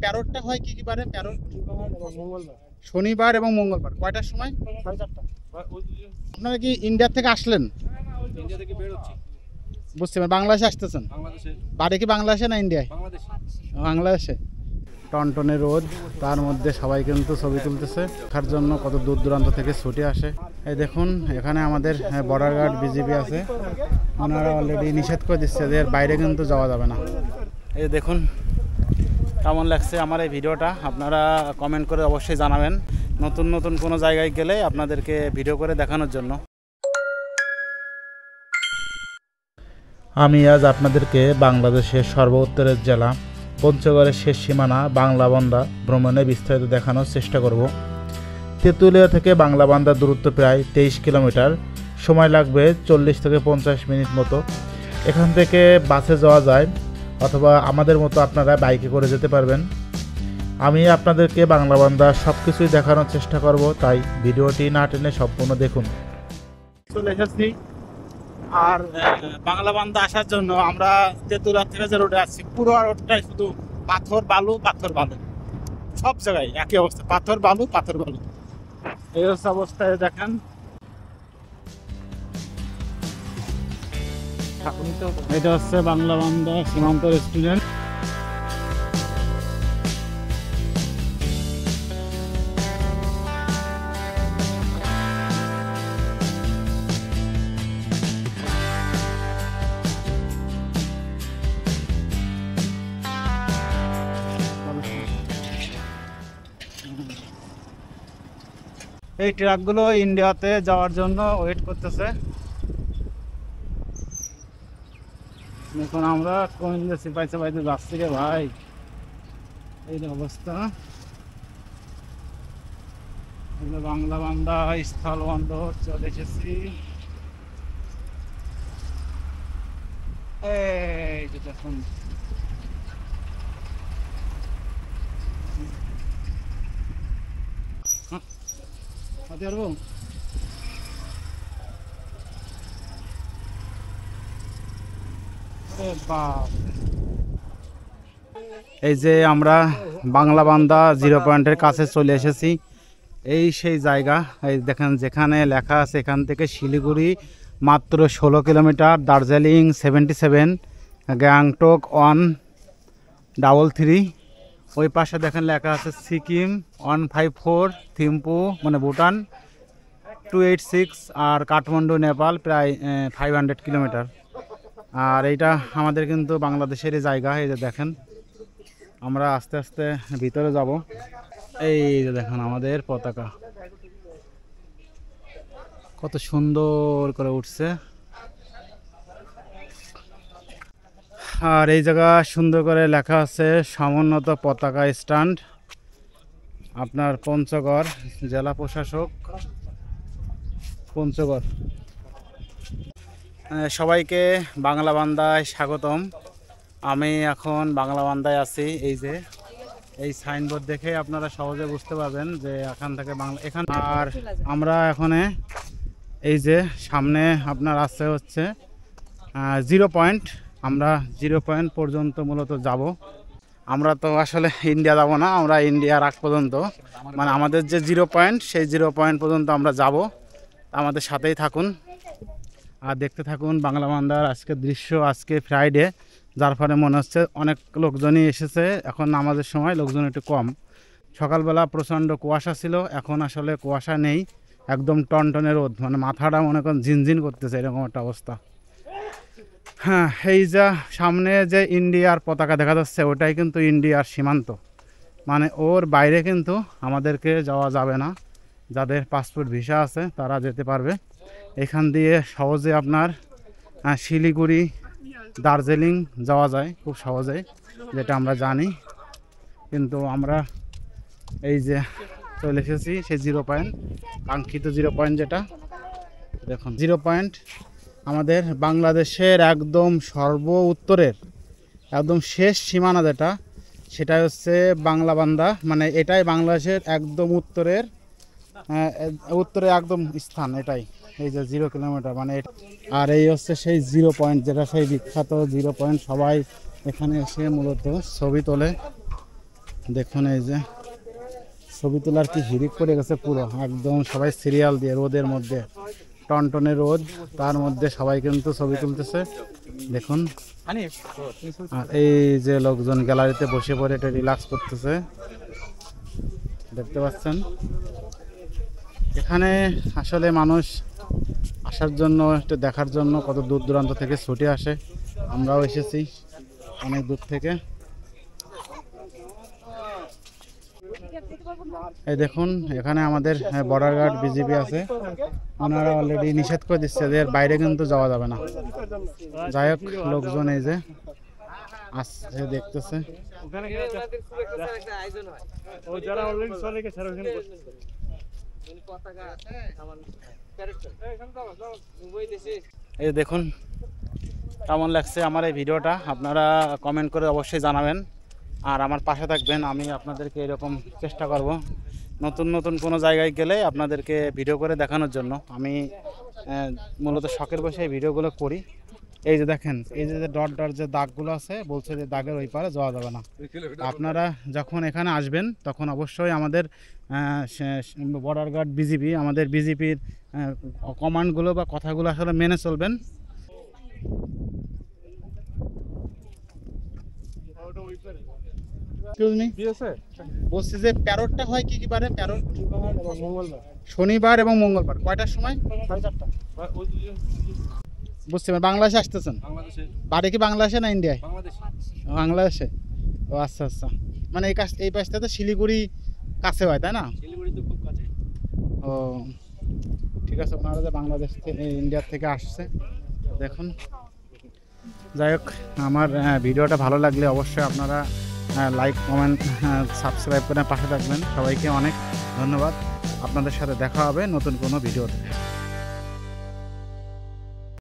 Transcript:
প্যারোটটা হয় কি কি বারে? প্যারোট শনিবার এবং মঙ্গলবার। কয়টার সময়? 4:30। আপনারা কি ইন্ডিয়া থেকে আসলেন? ইন্ডিয়া থেকে বের হচ্ছি। বুঝতে পারেন, বাংলাদেশে আসতেছেন? বাংলাদেশে। বাড়ি কি বাংলাদেশে না ইন্ডিয়ায়? বাংলাদেশে। টনটনে রোদ, তার মধ্যে সবাই কিন্তু ছবি তুলতেছে। দেখার জন্য কত দূর দূরান্ত থেকে ছুটে আসে। এই দেখুন, এখানে আমাদের বর্ডার গার্ড বিজিবি আছে, ওনারা অলরেডি নিষেধ করে দিচ্ছে যে এর বাইরে কিন্তু যাওয়া যাবে না। এই দেখুন কেমন লাগছে আমার এই ভিডিওটা, আপনারা কমেন্ট করে অবশ্যই জানাবেন। নতুন নতুন কোনো জায়গায় গেলে আপনাদেরকে ভিডিও করে দেখানোর জন্য। আমি আজ আপনাদেরকে বাংলাদেশের সর্বোত্তরের জেলা পঞ্চগড়ের শেষ সীমানা বাংলাবান্ধা ভ্রমণে বিস্তারিত দেখানোর চেষ্টা করব। তেঁতুলিয়া থেকে বাংলাবান্ধার দূরত্ব প্রায় 23 কিলোমিটার, সময় লাগবে 40 থেকে 50 মিনিট মতো। এখান থেকে বাসে যাওয়া যায় অথবা আমাদের মতো আপনারা বাইকে করে যেতে পারবেন। আমি আপনাদেরকে বাংলাবান্ধা সব কিছুই দেখানোর চেষ্টা করব, তাই ভিডিওটি না টেনে সম্পূর্ণ দেখুন। চলে এসেছি, আর বাংলাবান্ধা আসার জন্য আমরা তেঁতুলিয়া থেকে যে রোডে আসছি, পুরো রোডটাই শুধু পাথর বালু পাথর বালু, সব জায়গায় একই অবস্থা, পাথর বালু পাথর বালু। এই হচ্ছে অবস্থায় দেখেন। এটা হচ্ছে বাংলাবান্ধা সীমান্ত রেস্টুরেন্ট। এই ট্রাকগুলো ইন্ডিয়াতে যাওয়ার জন্য ওয়েট করতেছে। এখন আমরা কোন সিপাইতে যাচ্ছি রে ভাই, এই অবস্থা। বাংলাবান্ধা স্থল বন্দর চলে এসেছি। এই যে দেখুন, এই যে আমরা বাংলাবান্ধা 0 পয়েন্টের কাছে চলে এসেছি। এই সেই জায়গা, এই দেখেন যেখানে লেখা আছে এখান থেকে শিলিগুড়ি মাত্র 16 কিলোমিটার, দার্জিলিং 77, গ্যাংটক 133। ওই পাশে দেখেন লেখা আছে সিকিম 154, থিম্পু মানে ভুটান 286, আর কাঠমান্ডু নেপাল প্রায় 500 কিলোমিটার। আর এইটা আমাদের কিন্তু বাংলাদেশেরই জায়গা। এই যে দেখেন, আমরা আস্তে আস্তে ভিতরে যাব। এই যে দেখেন আমাদের পতাকা কত সুন্দর করে উঠছে। আর এই জায়গা সুন্দর করে লেখা আছে সমুন্নত পতাকা স্ট্যান্ড, আপনার পঞ্চগড় জেলা প্রশাসক পঞ্চগড়। সবাইকে বাংলাবান্ধায় স্বাগতম। আমি এখন বাংলাবান্ধায় আছি। এই যে এই সাইনবোর্ড দেখে আপনারা সহজে বুঝতে পারবেন যে এখান থেকে বাংলা এখান। আর আমরা এখন এই যে সামনে আপনার আছে হচ্ছে 0 পয়েন্ট, আমরা 0 পয়েন্ট পর্যন্ত মূলত যাব। আমরা তো আসলে ইন্ডিয়া যাব না, আমরা ইন্ডিয়ার আগ পর্যন্ত মানে আমাদের যে 0 পয়েন্ট সেই 0 পয়েন্ট পর্যন্ত আমরা যাব। আমাদের সাথেই থাকুন আর দেখতে থাকুন বাংলাবান্ধার আজকের দৃশ্য। আজকে ফ্রাইডে, যার ফলে মনে হচ্ছে অনেক লোকজনই এসেছে। এখন নামাজের সময় লোকজন একটু কম। সকালবেলা প্রচণ্ড কুয়াশা ছিল, এখন আসলে কুয়াশা নেই, একদম টনটনে রোদ, মানে মাথাটা মনে করেন ঝিনঝিন করতেছে, এরকম একটা অবস্থা। হ্যাঁ, এই যা সামনে যে ইন্ডিয়ার পতাকা দেখা যাচ্ছে ওটাই কিন্তু ইন্ডিয়ার সীমান্ত, মানে ওর বাইরে কিন্তু আমাদেরকে যাওয়া যাবে না। যাদের পাসপোর্ট ভিসা আছে তারা যেতে পারবে। এখান দিয়ে সহজে আপনার শিলিগুড়ি দার্জিলিং যাওয়া যায় খুব সহজেই, যেটা আমরা জানি। কিন্তু আমরা এই যে চলে এসেছি সেই 0 পয়েন্ট, কাঙ্ক্ষিত 0 পয়েন্ট, যেটা দেখুন 0 পয়েন্ট আমাদের বাংলাদেশের একদম সর্ব উত্তরের একদম শেষ সীমানা, যেটা সেটা হচ্ছে বাংলাবান্ধা। মানে এটাই বাংলাদেশের একদম উত্তরের উত্তরে একদম স্থান এটাই। এই যে 0 কিলোমিটার মানে, আর এই হচ্ছে সেই 0 পয়েন্ট, যেটা সেই বিখ্যাত 0 পয়েন্ট। সবাই এখানে এসে মূলত ছবি তোলে। দেখুন এই যে ছবি তোলার কি হিড়িক পড়ে গেছে পুরো একদম, সবাই সিরিয়াল দিয়ে রোদের মধ্যে, টনটনে রোদ, তার মধ্যে সবাই কিন্তু ছবি তুলতেছে দেখুন। আর এই যে লোকজন গ্যালারিতে বসে পড়ে এটা রিল্যাক্স করতেছে, দেখতে পাচ্ছেন। এখানে আসলে মানুষ আসার জন্য, একটু দেখার জন্য কত দূর দূরান্ত থেকে ছুটে আসে, আমরাও এসেছি অনেক দূর থেকে। এই দেখুন এখানে আমাদের বর্ডার গার্ড বিজিবি আছে, ওনারা অলরেডি নিষেধ করে দিচ্ছে যে এর বাইরে কিন্তু যাওয়া যাবে না। যাই হোক, লোকজন এই যে আসছে দেখতেছে। এই দেখুন কেমন লাগছে আমার এই ভিডিওটা, আপনারা কমেন্ট করে অবশ্যই জানাবেন, আর আমার পাশে থাকবেন। আমি আপনাদেরকে এরকম চেষ্টা করব নতুন নতুন কোনো জায়গায় গেলে আপনাদেরকে ভিডিও করে দেখানোর জন্য। আমি মূলত শখের বসে এই ভিডিওগুলো করি। এই যে দেখেন, এই যে ডট ডট যে দাগগুলো আছে, বলছে যে দাগের ওই পারে যাওয়া যাবে না। আপনারা যখন এখানে আসবেন তখন অবশ্যই আমাদের বর্ডার গার্ড বিজিবি, আমাদের বিজিপির কমান্ডগুলো বা কথাগুলো আসলে মেনে চলবেন। বলছি যে প্যারোটটা হয় কি কি বারে? প্যারোট শনিবার এবং মঙ্গলবার। কয়টার সময়? 4:30। বুঝতে পারেন। বাংলাদেশে আসতেছেন? বাড়ি কি বাংলাদেশে না ইন্ডিয়ায়? বাংলাদেশে। ও আচ্ছা আচ্ছা, মানে এই পাশটা তো শিলিগুড়ি কাছে হয় তাই না? ও ঠিক আছে, ওনারা যে বাংলাদেশ থেকে, ইন্ডিয়ার থেকে আসছে দেখুন। যাই হোক, আমার ভিডিওটা ভালো লাগলে অবশ্যই আপনারা লাইক, কমেন্ট, সাবস্ক্রাইব করে পাশে থাকবেন। সবাইকে অনেক ধন্যবাদ। আপনাদের সাথে দেখা হবে নতুন কোনো ভিডিওতে।